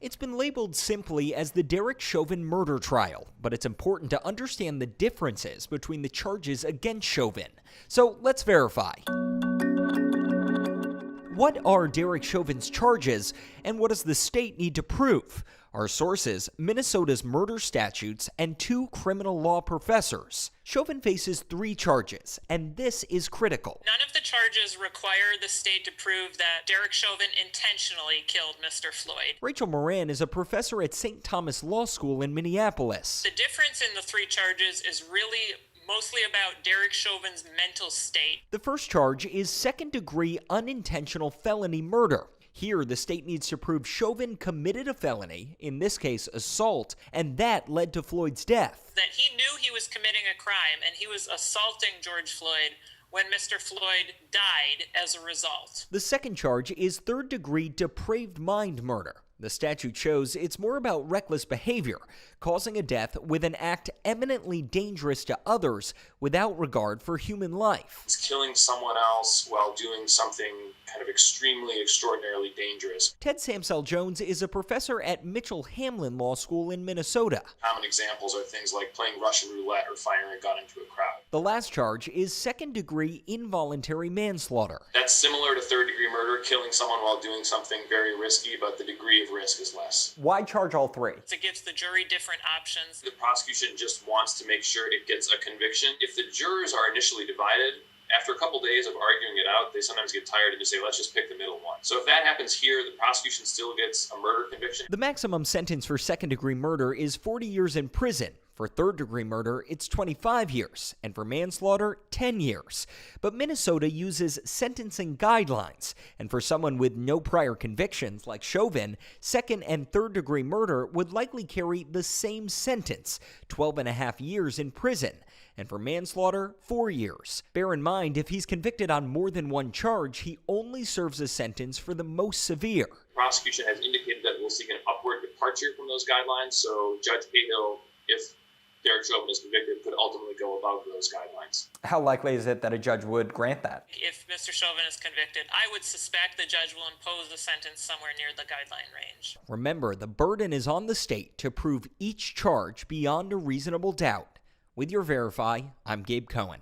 It's been labeled simply as the Derek Chauvin murder trial, but it's important to understand the differences between the charges against Chauvin. So let's verify. What are Derek Chauvin's charges, and what does the state need to prove? Our sources, Minnesota's murder statutes, and 2 criminal law professors. Chauvin faces 3 charges, and this is critical. None of the charges require the state to prove that Derek Chauvin intentionally killed Mr. Floyd. Rachel Moran is a professor at St. Thomas Law School in Minneapolis. The difference in the 3 charges is really mostly about Derek Chauvin's mental state. The first charge is second-degree unintentional felony murder. Here, the state needs to prove Chauvin committed a felony, in this case assault, and that led to Floyd's death. That he knew he was committing a crime and he was assaulting George Floyd when Mr. Floyd died as a result. The second charge is third-degree depraved mind murder. The statute shows it's more about reckless behavior, causing a death with an act eminently dangerous to others without regard for human life. It's killing someone else while doing something kind of extremely, extraordinarily dangerous. Ted Samsel-Jones is a professor at Mitchell-Hamlin Law School in Minnesota. Common examples are things like playing Russian roulette or firing a gun into a crowd. The last charge is second-degree involuntary manslaughter. That's similar to third-degree murder, killing someone while doing something very risky, but the degree of risk is less. Why charge all 3? It gives the jury different options. The prosecution just wants to make sure it gets a conviction. If the jurors are initially divided, after a couple days of arguing it out, they sometimes get tired and just say, let's just pick the middle one. So if that happens here, the prosecution still gets a murder conviction. The maximum sentence for second-degree murder is 40 years in prison. For third-degree murder, it's 25 years, and for manslaughter, 10 years. But Minnesota uses sentencing guidelines, and for someone with no prior convictions like Chauvin, second- and third-degree murder would likely carry the same sentence, 12.5 years in prison. And for manslaughter, 4 years. Bear in mind, if he's convicted on more than one charge, he only serves a sentence for the most severe. The prosecution has indicated that we'll seek an upward departure from those guidelines, so Judge Cahill, if Derek Chauvin is convicted, could ultimately go above those guidelines. How likely is it that a judge would grant that? If Mr. Chauvin is convicted, I would suspect the judge will impose a sentence somewhere near the guideline range. Remember, the burden is on the state to prove each charge beyond a reasonable doubt. With your Verify, I'm Gabe Cohen.